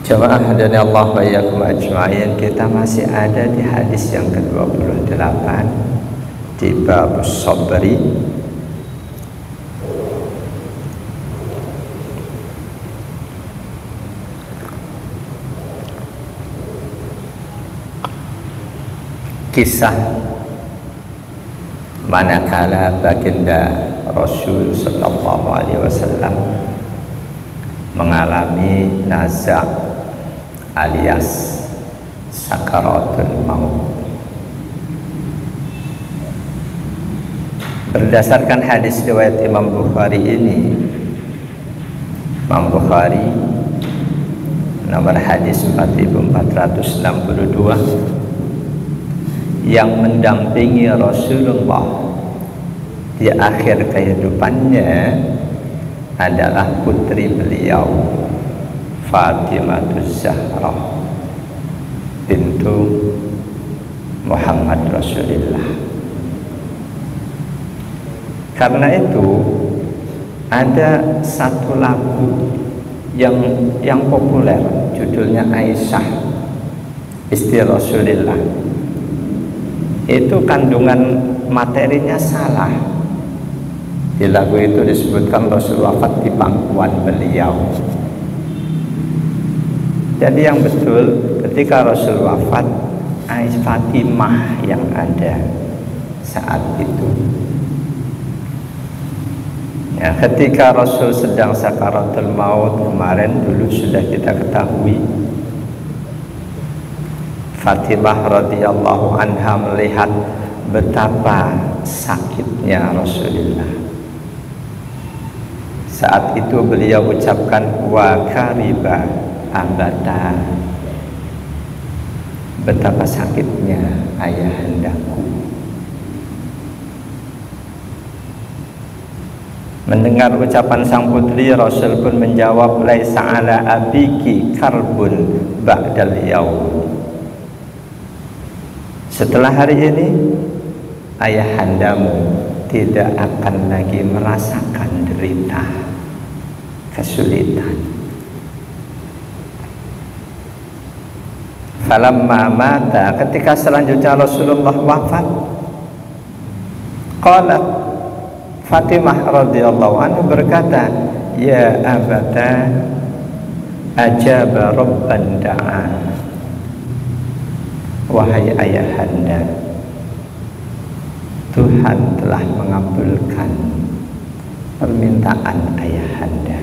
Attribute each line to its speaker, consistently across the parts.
Speaker 1: Jamaah hadani Allah wa iyyakum ajma'in. Kita masih ada di hadis yang ke-28 di bab sabri. Kisah manakala baginda Rasul sallallahu alaihi wasallam mengalami nazak alias sakaratul maut. Berdasarkan hadis riwayat Imam Bukhari ini, Imam Bukhari nomor hadis 4462, yang mendampingi Rasulullah di akhir kehidupannya adalah putri beliau Fatimah Zahra bintu Muhammad Rasulullah. Karena itu ada satu lagu yang populer, judulnya Aisyah istri Rasulullah. Itu kandungan materinya salah. Di lagu itu disebutkan Rasul wafat di pangkuan beliau. Jadi yang betul, ketika Rasul wafat, Aisyah Fatimah yang ada saat itu. Ya, ketika Rasul sedang sakaratul maut kemarin dulu sudah kita ketahui, Fatimah radhiyallahu anha melihat betapa sakitnya Rasulullah. Saat itu beliau ucapkan wa kariba abada, betapa sakitnya ayahandaku. Mendengar ucapan sang putri, Rasul pun menjawab, laisa ala abiki karbun ba'dal yaum. Setelah hari ini, ayahandamu tidak akan lagi merasakan derita, kesulitan. Falamma mata, ketika selanjutnya Rasulullah wafat, qalat Fatimah radhiyallahu anha berkata, ya abata ajaba rabban da'a, wahai ayahanda, Tuhan telah mengabulkan permintaan ayahanda.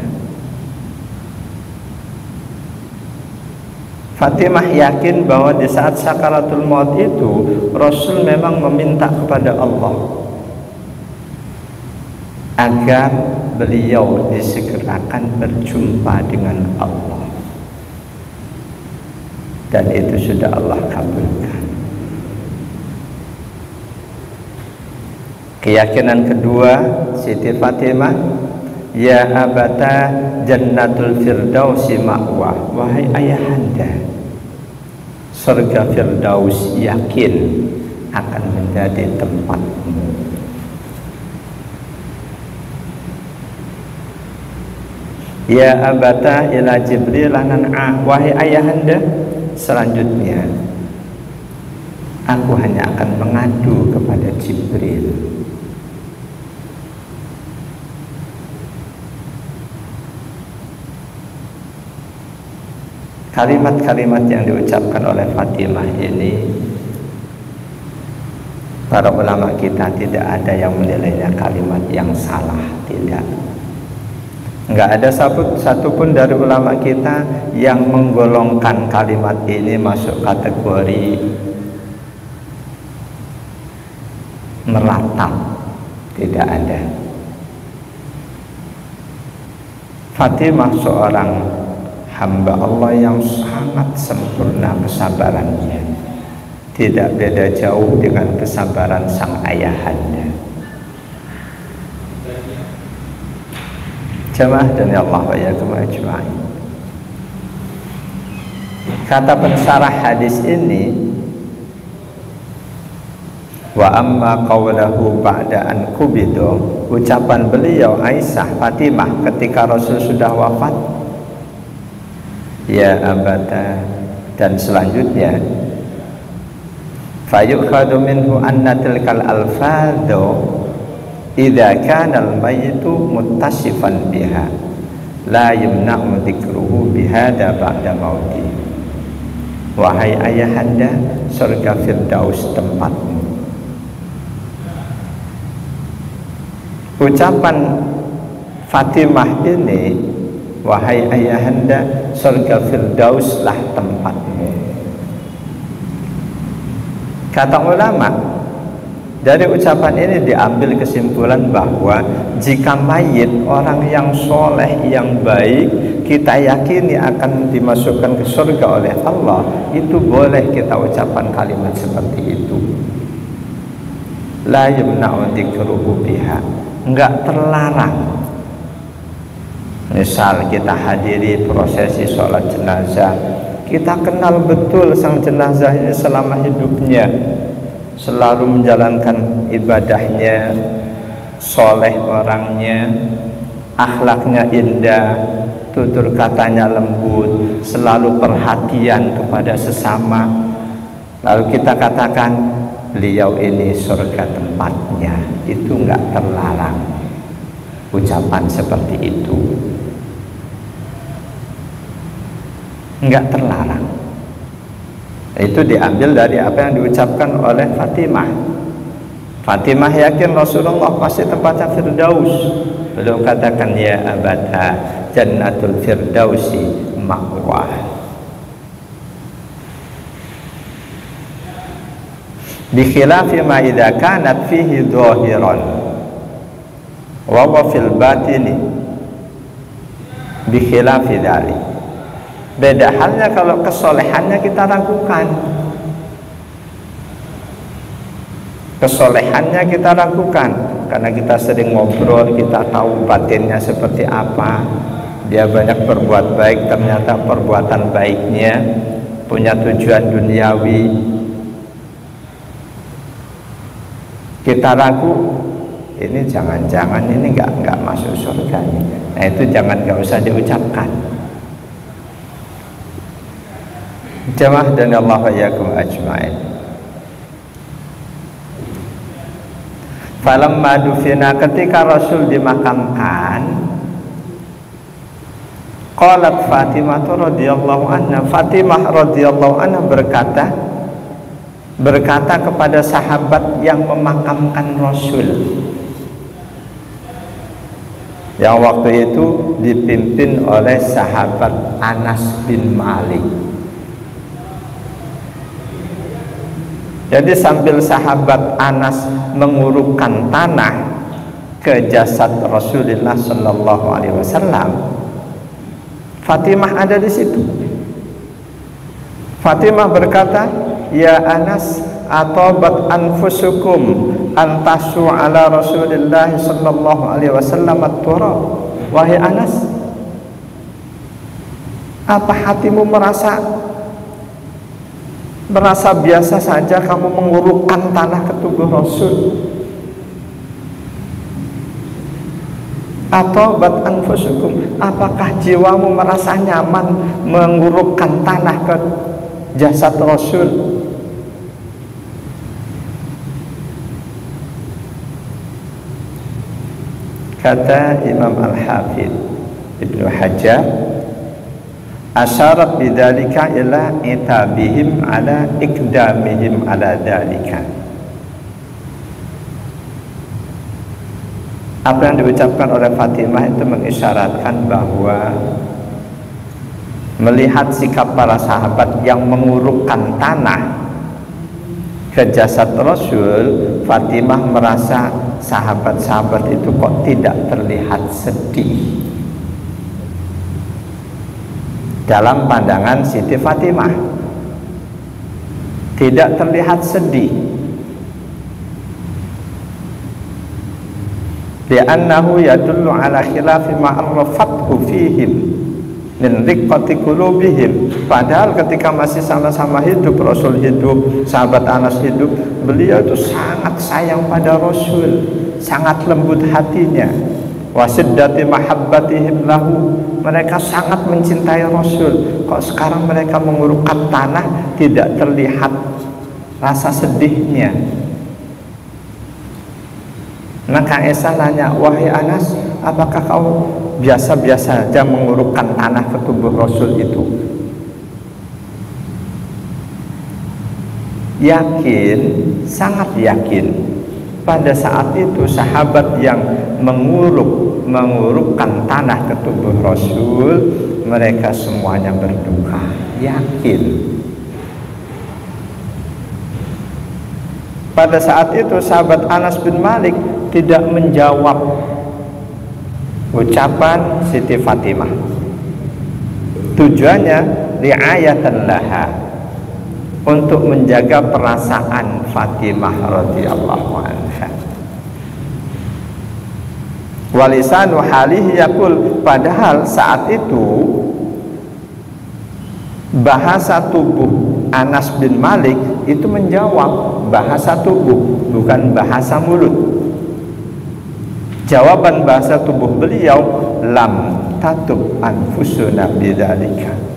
Speaker 1: Fatimah yakin bahwa di saat sakaratul maut itu Rasul memang meminta kepada Allah agar beliau disegerakan berjumpa dengan Allah, dan itu sudah Allah kabulkan. Keyakinan kedua Siti Fatimah, ya abata jannatul firdausi ma'wa, wahai ayahanda, surga firdaus yakin akan menjadi tempatmu. Ya abata ila Jibril nan'a, wahai ayahanda, selanjutnya aku hanya akan mengadu kepada Jibril. Kalimat-kalimat yang diucapkan oleh Fatimah ini, para ulama kita tidak ada yang menilainya kalimat yang salah, tidak. Enggak ada satupun dari ulama kita yang menggolongkan kalimat ini masuk kategori meratap, tidak ada. Fatimah seorang hamba Allah yang sangat sempurna kesabarannya, tidak beda jauh dengan kesabaran sang ayahanda. Jamaah dan Allah wa iyyakum ajma'in. Kata pensarah hadis ini, wa amma qawlahu ba'da an kubido, ucapan beliau Aisyah Fatimah ketika Rasul sudah wafat, ya abata, dan selanjutnya fayukhadu minhu anna tilkal alfadhu idza kana al-mayyitu muttasifan biha la yumna'u dzikruhu bihada ba'da mauti. Wahai ayahanda, surga Firdaus tempatmu. Ucapan Fatimah ini, wahai ayahanda, surga Firdauslah tempatmu. Kata ulama, dari ucapan ini diambil kesimpulan bahwa jika mayit orang yang soleh, yang baik, kita yakini akan dimasukkan ke surga oleh Allah, itu boleh kita ucapkan kalimat seperti itu. La yumna'u dzikruhu biha, enggak terlarang. Misal kita hadiri prosesi sholat jenazah, kita kenal betul sang jenazah ini selama hidupnya selalu menjalankan ibadahnya, soleh orangnya, akhlaknya indah, tutur katanya lembut, selalu perhatian kepada sesama. Lalu kita katakan beliau ini surga tempatnya, itu enggak terlarang ucapan seperti itu, enggak terlarang. Itu diambil dari apa yang diucapkan oleh Fatimah. Fatimah yakin Rasulullah pasti tempatnya Firdaus. Beliau katakan, ya abata, jannatul firdausi ma'wa. Bi khilafi ma idza kanat fihi dhahiran wa wa fil batini bi khilafi dzalik. Beda halnya kalau kesolehannya kita ragukan. Kesolehannya kita ragukan karena kita sering ngobrol, kita tahu batinnya seperti apa. Dia banyak berbuat baik, ternyata perbuatan baiknya punya tujuan duniawi. Kita ragu, ini jangan-jangan ini nggak masuk surga. Nah itu nggak usah diucapkan. Jamaah dan Allah wa yakum ajma'in. Falamma dufina, ketika Rasul dimakamkan, qalat Fatimah radhiyallahu anha, Fatimah radhiyallahu anha berkata kepada sahabat yang memakamkan Rasul, yang waktu itu dipimpin oleh sahabat Anas bin Malik. Jadi sambil sahabat Anas mengurukkan tanah ke jasad Rasulullah Sallallahu Alaihi Wasallam, Fatimah ada di situ. Fatimah berkata, ya Anas, atabat anfusukum antasu ala Rasulullah Sallallahu Alaihi Wasallam at-turab. Wahai Anas, apa hatimu merasa biasa saja kamu mengurukkan tanah ke tubuh Rasul? Atau bat anfusukum, apakah jiwamu merasa nyaman mengurukkan tanah ke jasad Rasul? Kata Imam Al-Hafidh Ibnu Hajar, asyarat bidzalika ila itabihim ala ikdamihim ala dzalika. Apa yang diucapkan oleh Fatimah itu mengisyaratkan bahwa melihat sikap para sahabat yang mengurukkan tanah ke jasad Rasul, Fatimah merasa sahabat-sahabat itu kok tidak terlihat sedih. Dalam pandangan Siti Fatimah tidak terlihat sedih, li'annahu yadullu ala khilafi ma'arrafathu fihim min riqqati qulubihim. Padahal ketika masih sama-sama hidup, Rasul hidup, sahabat Anas hidup, beliau itu sangat sayang pada Rasul, sangat lembut hatinya, wa siddati mahabbatihim lahu, mereka sangat mencintai Rasul. Kok sekarang mereka mengurukkan tanah, tidak terlihat rasa sedihnya. Maka Isa nanya, wahai Anas, apakah kau biasa-biasa saja mengurukkan tanah ke tubuh Rasul itu? Yakin, sangat yakin. Pada saat itu sahabat yang mengurukkan tanah ke tubuh Rasul, mereka semuanya berduka, yakin. Pada saat itu sahabat Anas bin Malik tidak menjawab ucapan Siti Fatimah. Tujuannya riayatan laha, untuk menjaga perasaan Fatimah radhiyallahu anha. Walisanu halihi yaqul, padahal saat itu bahasa tubuh Anas bin Malik itu menjawab bahasa tubuh, bukan bahasa mulut. Jawaban bahasa tubuh beliau, lam tatub anfusuna bidzalika.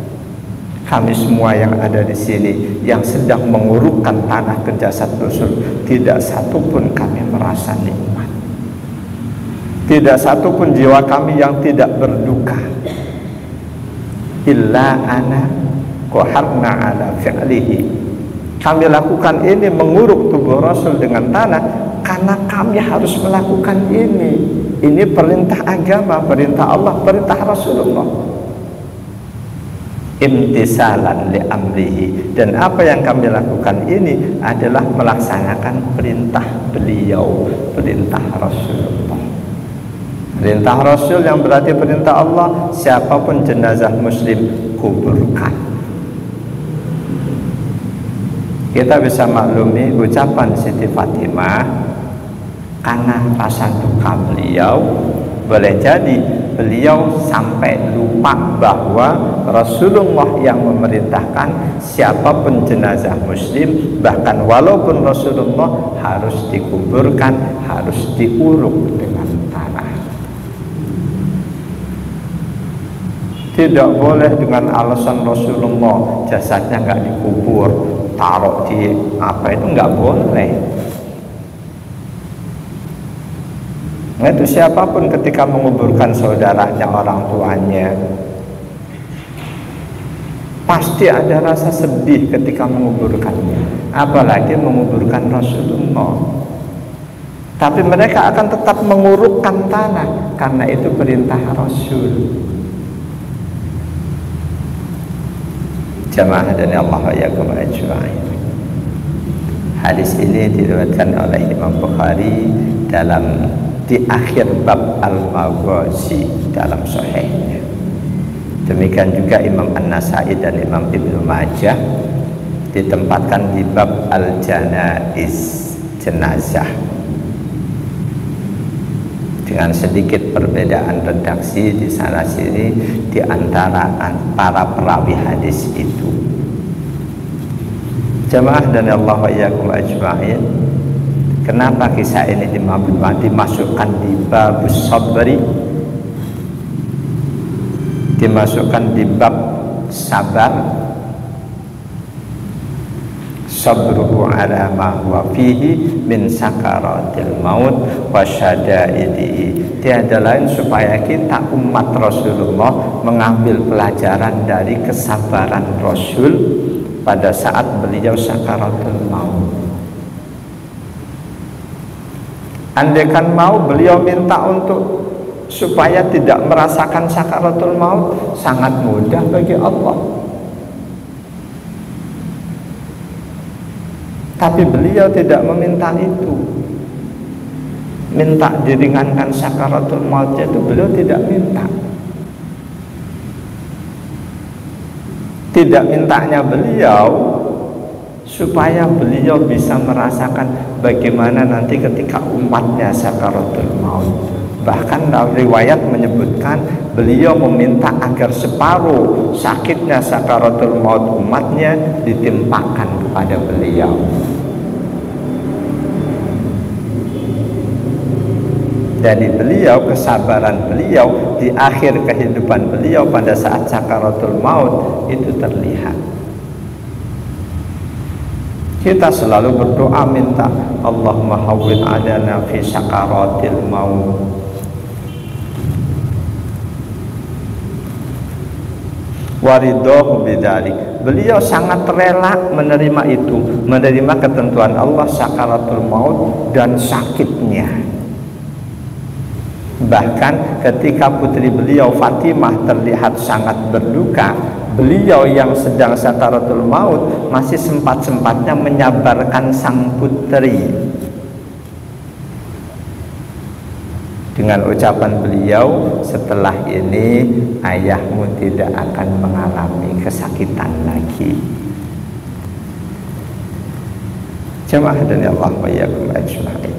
Speaker 1: Kami semua yang ada di sini yang sedang mengurukkan tanah ke jasad Rasul, tidak satupun kami merasa nikmat. Tidak satupun jiwa kami yang tidak berduka. Illa ana qaharna ala fi'lihi. Kami lakukan ini, menguruk tubuh Rasul dengan tanah, karena kami harus melakukan ini. Ini perintah agama, perintah Allah, perintah Rasulullah. Imtisalan li amrihi, dan apa yang kami lakukan ini adalah melaksanakan perintah beliau, perintah Rasulullah. Perintah Rasul yang berarti perintah Allah, siapapun jenazah muslim kuburkan. Kita bisa maklumi ucapan Siti Fatimah karena rasa duka beliau. Boleh jadi beliau sampai lupa bahwa Rasulullah yang memerintahkan siapapun jenazah muslim, bahkan walaupun Rasulullah, harus dikuburkan, harus diuruk dengan tanah. Tidak boleh dengan alasan Rasulullah jasadnya nggak dikubur, taruh di apa, itu nggak boleh. Nah, itu siapapun ketika menguburkan saudaranya, orang tuanya, pasti ada rasa sedih ketika menguburkannya, apalagi menguburkan Rasulullah. Tapi mereka akan tetap mengurukkan tanah karena itu perintah Rasul. Jamaah dan Allah yakum ajma'in. Hadis ini diriwayatkan oleh Imam Bukhari di akhir bab Al-Maghazi dalam Sahihnya. Demikian juga Imam An-Nasai dan Imam Ibnu Majah ditempatkan di bab Al-Janaiz, jenazah, dengan sedikit perbedaan redaksi di sana sini di antara para perawi hadis itu. Jamaah dan Allah wa iyyakum ajma'in, kenapa kisah ini dimasukkan di babus sabri, dimasukkan di bab sabar? Sabruhu ala ma huwa fihi min sakaratil maut wa syada'idihi. Tiada lain supaya kita umat Rasulullah mengambil pelajaran dari kesabaran Rasul pada saat beliau sakaratul maut. Andaikan mau beliau minta untuk supaya tidak merasakan sakaratul maut, sangat mudah bagi Allah. Tapi beliau tidak meminta itu. Minta diringankan sakaratul maut itu beliau tidak minta. Tidak mintanya beliau supaya beliau bisa merasakan bagaimana nanti ketika umatnya sakaratul maut. Bahkan riwayat menyebutkan beliau meminta agar separuh sakitnya sakaratul maut umatnya ditimpakan kepada beliau. dari beliau, kesabaran beliau di akhir kehidupan beliau pada saat sakaratul maut itu terlihat. Kita selalu berdoa minta Allahumma hawwin adana fi sakaratil maut. Waridahu bidzalik. Beliau sangat rela menerima itu, menerima ketentuan Allah sakaratul maut dan sakitnya. Bahkan ketika putri beliau Fatimah terlihat sangat berduka, beliau yang sedang sakaratul maut masih sempat-sempatnya menyabarkan sang putri dengan ucapan beliau, setelah ini ayahmu tidak akan mengalami kesakitan lagi. Jemaah dan Allah wa iyyakum ajma'in.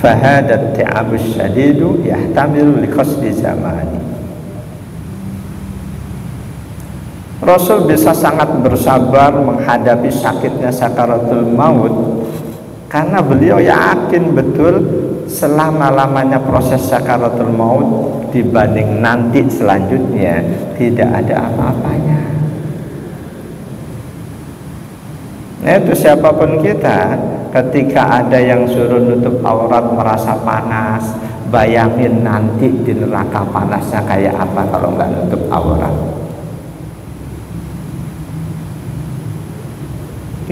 Speaker 1: Fahadat ti'abus syadidu yahtamilu liqasdi zamani. Rasul bisa sangat bersabar menghadapi sakitnya sakaratul maut karena beliau yakin betul selama-lamanya proses sakaratul maut dibanding nanti selanjutnya tidak ada apa-apanya. Nah, itu siapapun kita, ketika ada yang suruh nutup aurat merasa panas, bayangin nanti di neraka panasnya kayak apa kalau nggak nutup aurat.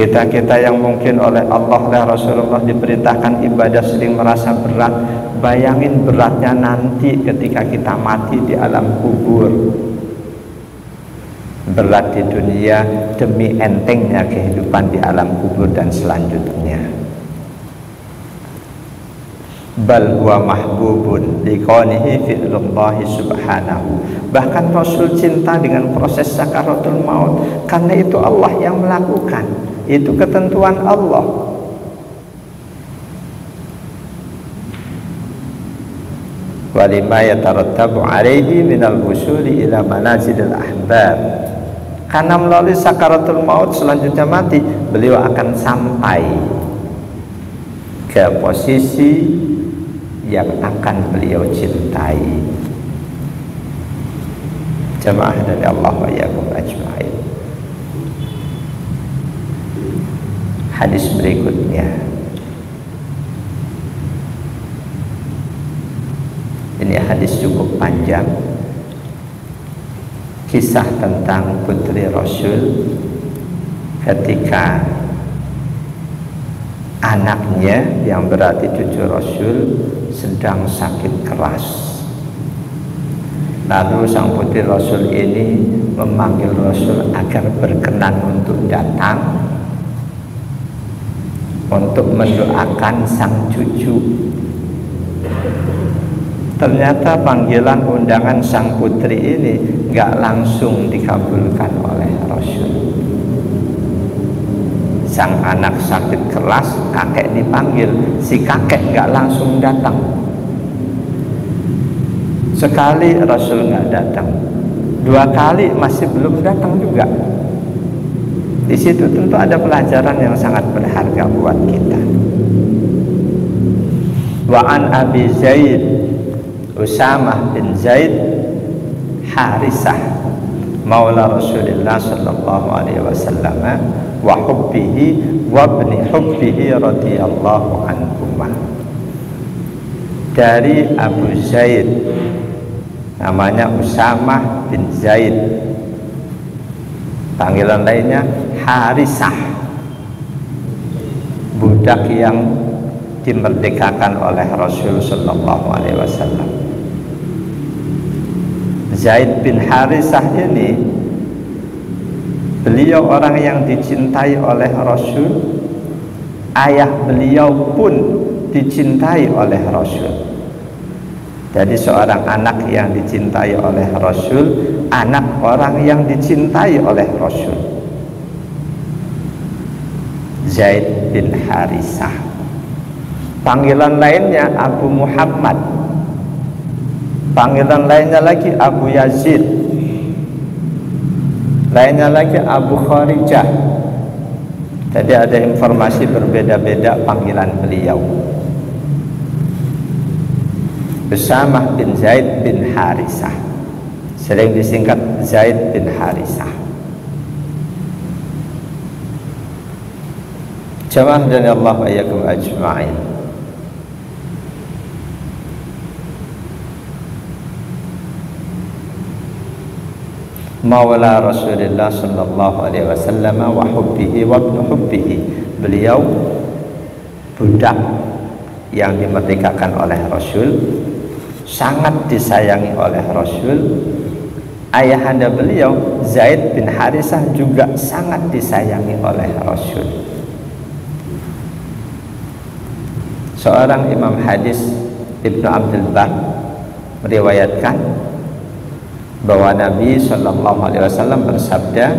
Speaker 1: Kita yang mungkin oleh Allah dan Rasulullah diperintahkan ibadah sering merasa berat, bayangin beratnya nanti ketika kita mati di alam kubur. Berat di dunia demi entengnya kehidupan di alam kubur dan selanjutnya. Bal huwa mahbubun liqanihi fi'lullahi subhanahu. Bahkan Rasul cinta dengan proses sakaratul maut karena itu Allah yang melakukan, itu ketentuan Allah. Walima yatarattabu alaihi minal wusuli ila manazilil ahbab. Karena melalui sakaratul maut selanjutnya mati, beliau akan sampai ke posisi yang akan beliau cintai. Jemaah dari Allah wa iyyakum ajma'in. Hadis berikutnya, ini hadis cukup panjang, kisah tentang putri Rasul ketika anaknya yang berarti cucu Rasul sedang sakit keras. Lalu sang putri Rasul ini memanggil Rasul agar berkenan untuk datang untuk mendoakan sang cucu. Ternyata panggilan undangan sang putri ini nggak langsung dikabulkan oleh Rasul. Sang anak sakit keras, kakek dipanggil, si kakek nggak langsung datang. Sekali Rasul nggak datang, 2 kali masih belum datang juga. Di situ tentu ada pelajaran yang sangat berharga buat kita. Wa an Abi Zaid Usamah bin Zaid Harisah maula Rasulullah sallallahu alaihi wasallam wa hubbihi wa ibni hubbihi radhiyallahu anhuma. Dari Abu Zaid, namanya Usamah bin Zaid, panggilan lainnya Harisah, budak yang dimerdekakan oleh Rasul sallallahu alaihi wasallam. Zaid bin Harisah ini, beliau orang yang dicintai oleh Rasul, ayah beliau pun dicintai oleh Rasul. Jadi seorang anak yang dicintai oleh Rasul, anak orang yang dicintai oleh Rasul. Zaid bin Harisah. Panggilan lainnya Abu Muhammad, panggilan lainnya lagi Abu Yazid, lainnya lagi Abu Kharijah, Jadi ada informasi berbeda-beda panggilan beliau. Usamah bin Zaid bin Harisah, sering disingkat Zaid bin Harisah. Jamaah dan Allah wa iyyakum ajma'in. Maula Rasulullah sallallahu alaihi wasallam wa hubbihi wa ibnu hubbihi. Beliau budak yang dimerdekakan oleh Rasul, sangat disayangi oleh Rasul. Ayahanda beliau Zaid bin Harisah juga sangat disayangi oleh Rasul. Seorang imam hadis, Ibnu Abdul Bar, meriwayatkan bahwa Nabi Shallallahu Alaihi Wasallam bersabda,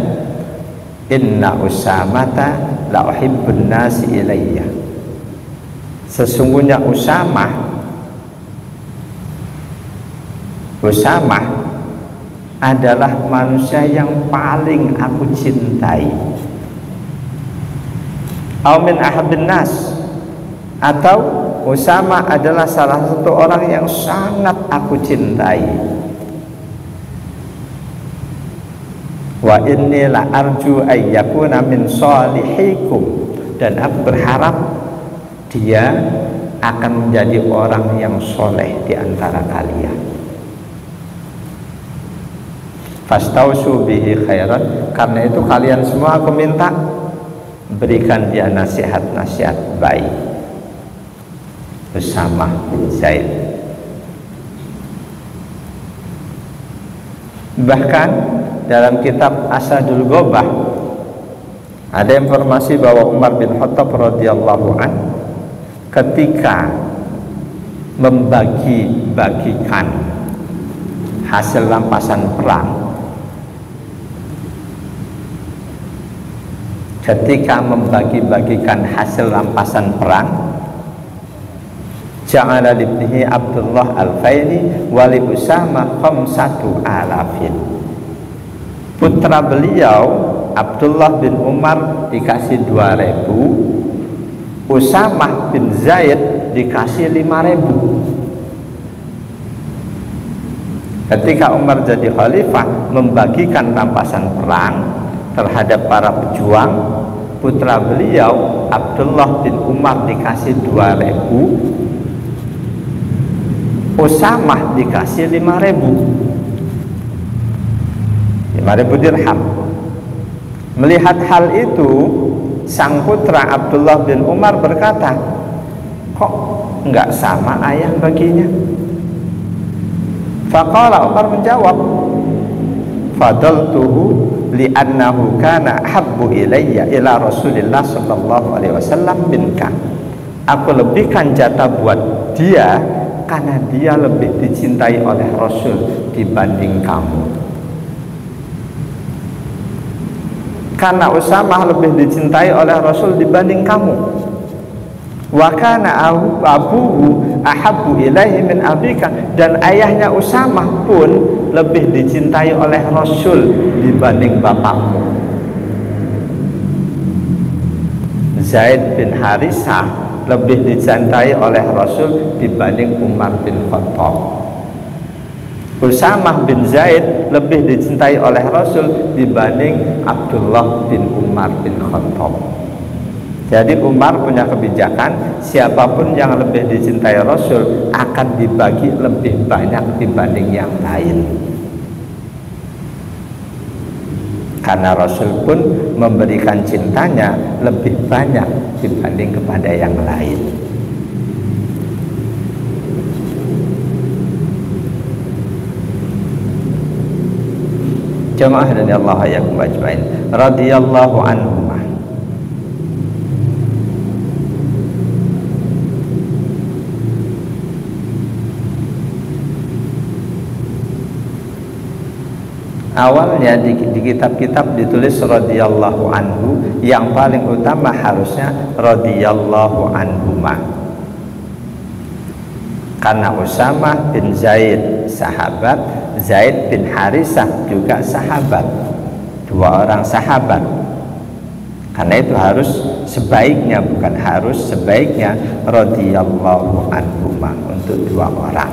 Speaker 1: Inna Usamata la uhibbun nasi ilayya. Sesungguhnya Usamah adalah manusia yang paling aku cintai. Au min ahabbin nas, atau Usamah adalah salah satu orang yang sangat aku cintai. Wa inni la arju ayyakuna min shalihikum, dan aku berharap dia akan menjadi orang yang soleh di antara kalian. Fastausu bihi khairan, karena itu kalian semua aku minta berikan dia nasihat-nasihat baik. Usamah bin Zaid. Bahkan dalam kitab Asadul Ghobah ada informasi bahwa Umar bin Khattab radhiyallahu an ketika membagi-bagikan hasil rampasan perang, ja'ala libnihi Abdullah al-Faini wali Usamah khamsatu alafin. Putra beliau Abdullah bin Umar dikasih 2.000, Usamah bin Zaid dikasih 5.000. Ketika Umar jadi khalifah membagikan rampasan perang terhadap para pejuang, putra beliau Abdullah bin Umar dikasih 2.000, Usamah dikasih 5.000 dirham. Melihat hal itu, sang putra Abdullah bin Umar berkata, kok enggak sama ayah baginya? Faqala, Umar menjawab, fadaltuhu li'annahu kana habbu ilayya ila Rasulillah sallallahu alaihi wasallam minka. Aku lebihkan jatah buat dia karena dia lebih dicintai oleh Rasul dibanding kamu. Karena Usamah lebih dicintai oleh Rasul dibanding kamu. Wa kana abuhu ahabbu ilaihi min abika, dan ayahnya Usamah pun lebih dicintai oleh Rasul dibanding bapakmu. Zaid bin Harisah lebih dicintai oleh Rasul dibanding Umar bin Khattab. Usamah bin Zaid lebih dicintai oleh Rasul dibanding Abdullah bin Umar bin Khattab. Jadi Umar punya kebijakan, siapapun yang lebih dicintai Rasul akan dibagi lebih banyak dibanding yang lain. Karena Rasul pun memberikan cintanya lebih banyak dibanding kepada yang lain. Jamaah dan Allah yakum ajmain radhiyallahu anhu. Awalnya di kitab-kitab ditulis radhiyallahu anhu, yang paling utama harusnya radhiyallahu anhuma. Karena Usamah bin Zaid sahabat, Zaid bin Harisah juga sahabat, 2 orang sahabat. Karena itu harus sebaiknya, bukan harus, sebaiknya radhiyallahu anhuma untuk dua orang.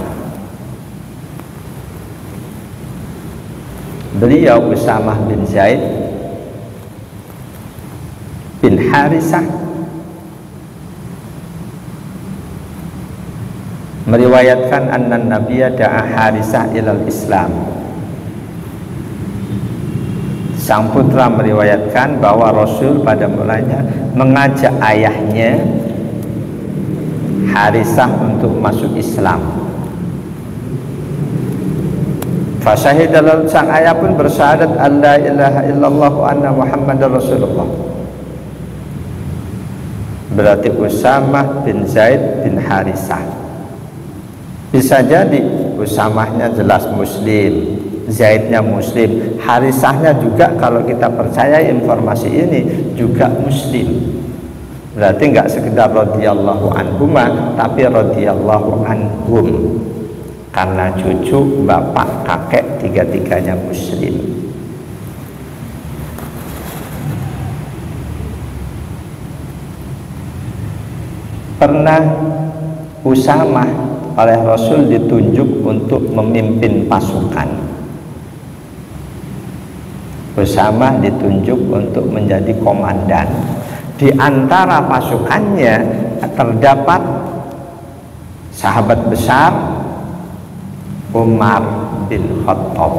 Speaker 1: Beliau Usamah bin Zaid bin Harisah meriwayatkan anna nabiyya da'a Harisah ilal Islam. Sang putra meriwayatkan bahwa Rasul pada mulanya mengajak ayahnya Harisah untuk masuk Islam. Fasyahid dalam sang ayah pun bersyahadat alla ilaha illallah wa anna Muhammadar Rasulullah. Berarti Usamah bin Zaid bin Harisah. Bisa jadi Usamahnya jelas muslim, Zaidnya muslim, Harisahnya juga kalau kita percaya informasi ini juga muslim. Berarti enggak sekedar radhiyallahu anhuma, tapi radhiyallahu anhum, karena cucu, bapak, kakek tiga-tiganya muslim. Pernah Usamah oleh Rasul ditunjuk untuk memimpin pasukan. Usamah ditunjuk untuk menjadi komandan. Di antara pasukannya terdapat sahabat besar Umar bin Khattab.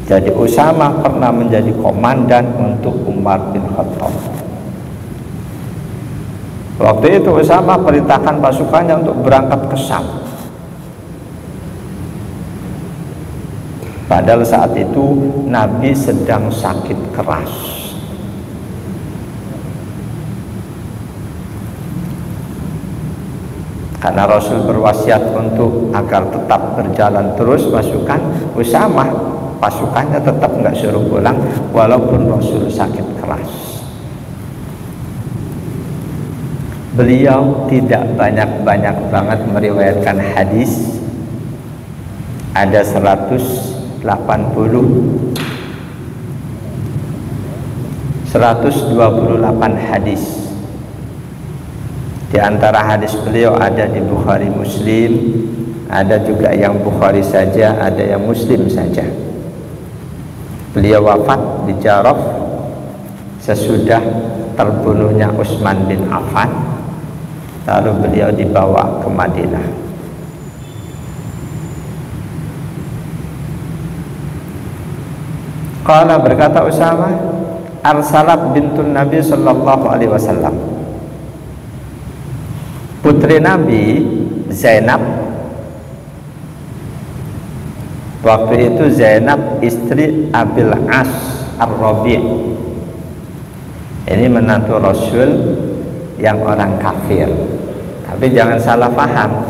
Speaker 1: Jadi Usamah pernah menjadi komandan untuk Umar bin Khattab. Waktu itu Usamah perintahkan pasukannya untuk berangkat ke Syam. Padahal saat itu Nabi sedang sakit keras. Karena Rasul berwasiat untuk agar tetap berjalan terus pasukan, Usamah pasukannya tetap nggak suruh pulang walaupun Rasul sakit keras. Beliau tidak banyak-banyak banget meriwayatkan hadis. Ada 128 hadis. Di antara hadis beliau ada di Bukhari Muslim, ada juga yang Bukhari saja, ada yang Muslim saja. Beliau wafat di Jarrah sesudah terbunuhnya Utsman bin Affan. Lalu beliau dibawa ke Madinah. Qala, berkata Usamah, arsalat bintun Nabi sallallahu alaihi wasallam, putri Nabi Zainab. Waktu itu Zainab istri Abil As Ar-Rabi'. Ini menantu Rasul yang orang kafir. Tapi jangan salah paham,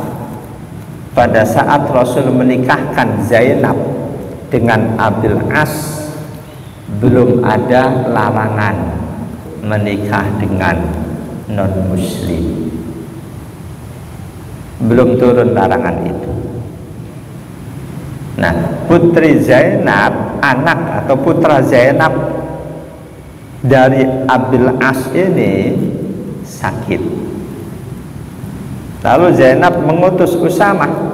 Speaker 1: pada saat Rasul menikahkan Zainab dengan Abil As, belum ada larangan menikah dengan non-muslim. Belum turun larangan itu. Nah, putri Zainab, anak atau putra Zainab dari Abil As ini sakit. Lalu Zainab mengutus Usamah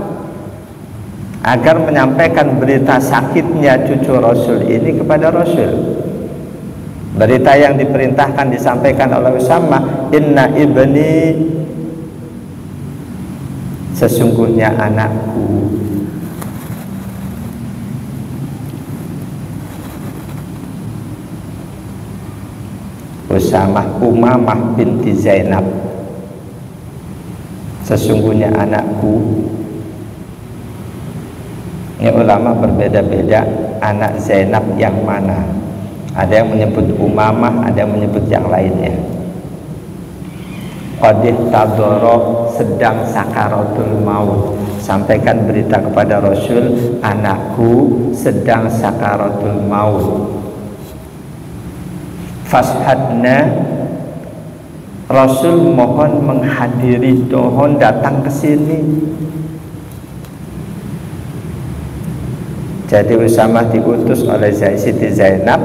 Speaker 1: agar menyampaikan berita sakitnya cucu Rasul ini kepada Rasul. Berita yang diperintahkan disampaikan oleh Usamah, inna ibni, sesungguhnya anakku. Usamah Umamah binti Zainab, sesungguhnya anakku. Ini ulama berbeda-beda anak Zainab yang mana. Ada yang menyebut Umamah, ada yang menyebut yang lainnya. Qadih tadoro, sedang sakaratul maut. Sampaikan berita kepada Rasul, anakku sedang sakaratul maut. Fashadna, Rasul mohon menghadiri, mohon datang ke sini. Jadi Usamah diutus oleh Siti Zainab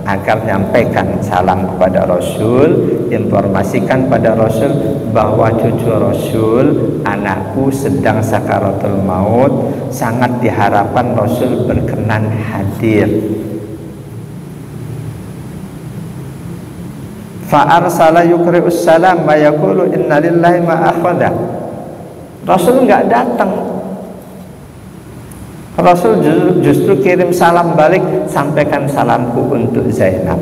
Speaker 1: agar nyampaikan salam kepada Rasul, informasikan pada Rasul bahwa cucu Rasul, anakku sedang sakaratul maut, sangat diharapkan Rasul berkenan hadir. Fa'arsala yukri'us salam wa yaqulu inna lillahi ma akhadha. Rasul enggak datang. Rasul justru kirim salam balik, sampaikan salamku untuk Zainab,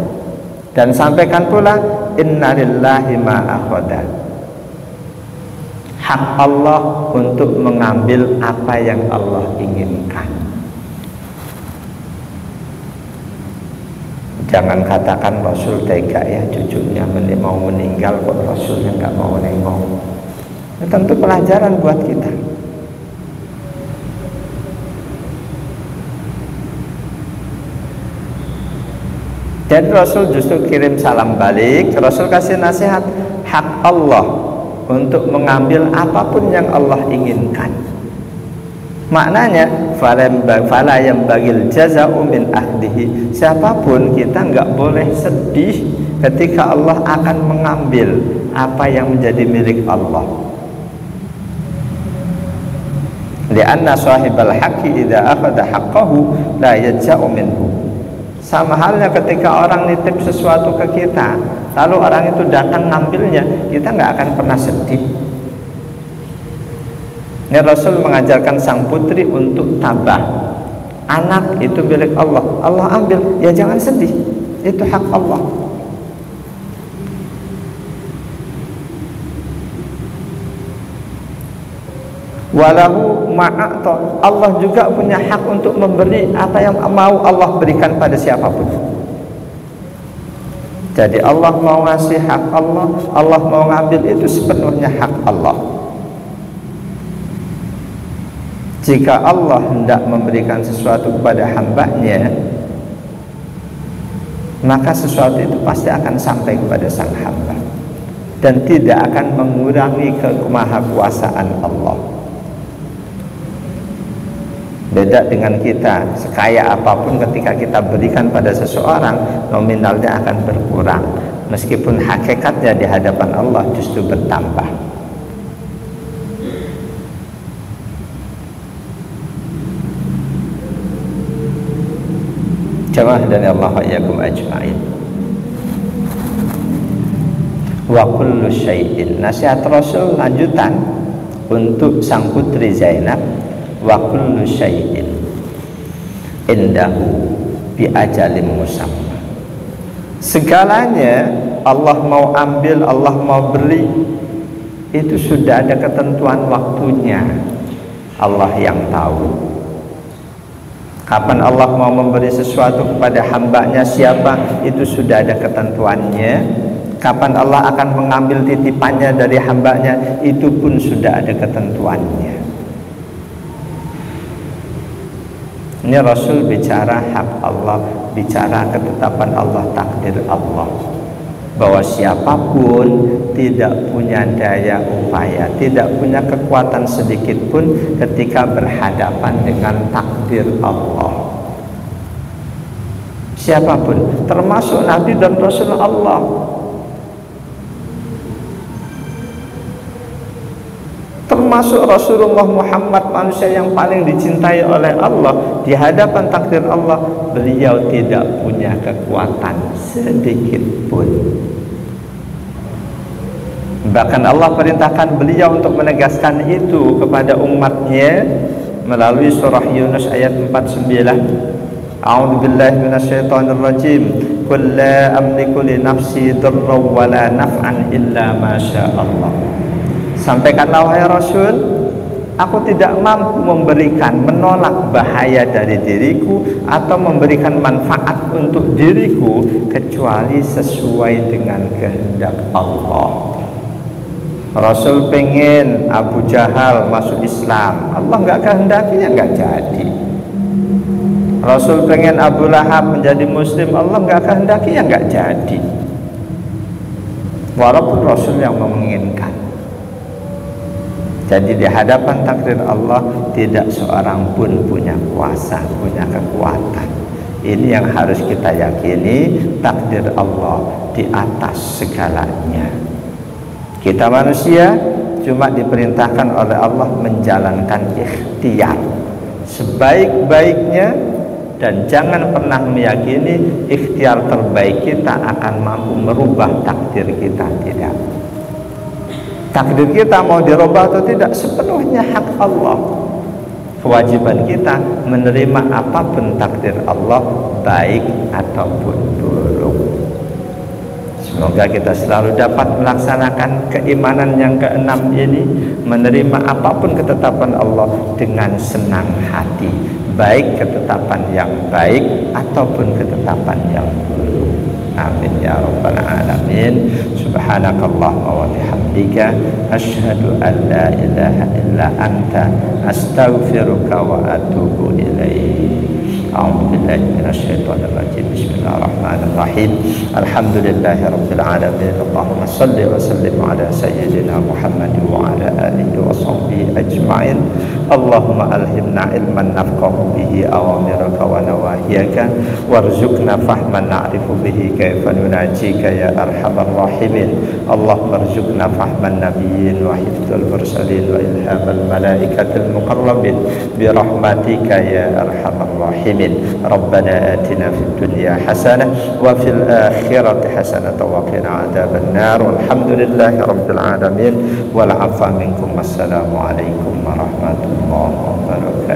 Speaker 1: dan sampaikan pula inna lillahi ma akhadha, hak Allah untuk mengambil apa yang Allah inginkan. Jangan katakan Rasul tega ya, cucunya mau meninggal kok Rasulnya nggak mau nengok. Itu tentu pelajaran buat kita. Jadi Rasul justru kirim salam balik, Rasul kasih nasihat, hak Allah untuk mengambil apapun yang Allah inginkan. Maknanya fala yang bagil jaza'u min ahdihi, siapapun kita nggak boleh sedih ketika Allah akan mengambil apa yang menjadi milik Allah. Lianna sahibal haqqi idza akhadha haqqahu la yajza'u minhu. Sama halnya ketika orang nitip sesuatu ke kita, lalu orang itu datang ngambilnya, kita nggak akan pernah sedih. Ini Rasul mengajarkan sang putri untuk tabah. Anak itu milik Allah, Allah ambil, ya jangan sedih, itu hak Allah. Walahu ma'ata, Allah juga punya hak untuk memberi apa yang mau Allah berikan pada siapapun. Jadi Allah mau ngasih hak Allah, Allah mau ngambil, itu sepenuhnya hak Allah. Jika Allah hendak memberikan sesuatu kepada hambanya, maka sesuatu itu pasti akan sampai kepada sang hamba dan tidak akan mengurangi kemahakuasaan Allah. Beda dengan kita, sekaya apapun ketika kita berikan pada seseorang, nominalnya akan berkurang, meskipun hakikatnya di hadapan Allah justru bertambah. Jamaah dan Allah wa'iyyakum ajma'in. Wa kullu syai'in, nasihat Rasul lanjutan untuk sang putri Zainab. Wa kullu syai'in indahu bi ajalin musamma, segalanya Allah mau ambil, Allah mau beri, itu sudah ada ketentuan waktunya. Allah yang tahu kapan Allah mau memberi sesuatu kepada hambanya siapa, itu sudah ada ketentuannya. Kapan Allah akan mengambil titipannya dari hambanya, itu pun sudah ada ketentuannya. Ini Rasul bicara hak Allah, bicara ketetapan Allah, takdir Allah, bahwa siapapun tidak punya daya upaya, tidak punya kekuatan sedikit pun ketika berhadapan dengan takdir Allah. Siapapun, termasuk Nabi dan Rasul Allah. Termasuk Rasulullah Muhammad, manusia yang paling dicintai oleh Allah, di hadapan takdir Allah beliau tidak punya kekuatan sedikit pun. Bahkan Allah perintahkan beliau untuk menegaskan itu kepada umatnya melalui surah Yunus ayat 49. A'udzu billahi minasyaitonir rajim. Qul la amliku li nafsi darran wa la naf'an illa ma syaa Allah. Sampaikanlah wahai Rasul, aku tidak mampu memberikan, menolak bahaya dari diriku atau memberikan manfaat untuk diriku kecuali sesuai dengan kehendak Allah. Rasul pengen Abu Jahal masuk Islam, Allah nggak kehendakinya, nggak jadi. Rasul pengen Abu Lahab menjadi Muslim, Allah nggak kehendakinya, nggak jadi. Walaupun Rasul yang menginginkan. Jadi di hadapan takdir Allah tidak seorang pun punya kuasa, punya kekuatan. Ini yang harus kita yakini, takdir Allah di atas segalanya. Kita manusia cuma diperintahkan oleh Allah menjalankan ikhtiar sebaik-baiknya, dan jangan pernah meyakini ikhtiar terbaik kita akan mampu merubah takdir kita. Tidak. Takdir kita mau dirubah atau tidak sepenuhnya hak Allah. Kewajiban kita menerima apapun takdir Allah, baik ataupun buruk. Semoga kita selalu dapat melaksanakan keimanan yang keenam ini, menerima apapun ketetapan Allah dengan senang hati, baik ketetapan yang baik ataupun ketetapan yang buruk. Amin ya rabbal alamin. Subhanakallahumma wa bihamdika asyhadu an la ilaha illa anta astaghfiruka wa atubu ilaik. A'udzu billahi minasyaitonir rajim. Bismillahirrahmanirrahim. Alhamdulillahi rabbil alamin. Allahumma shalli wa sallim ala sayyidina Muhammad wa ala alihi wa sahbihi ajma'in. Allahumma alhimna ilman nafqahu bihi awamiraka wa nawahiyaka, warzuqna fahman na'rifu bihi kaifa nunajika ya arhamar rahimin. Allahumma arzuqna fahman nabiyyin wa hifdzal mursalin wa ilhamal malaikatil muqarrabin bi rahmatika ya arhamar rahimin. Rabbana atina fid dunya hasanah wa fil akhirati hasanah wa qina adzaban nar. Walhamdulillahi rabbil alamin wal 'afwa minkum. Wassalamu alaikum warahmatullahi wabarakatuh.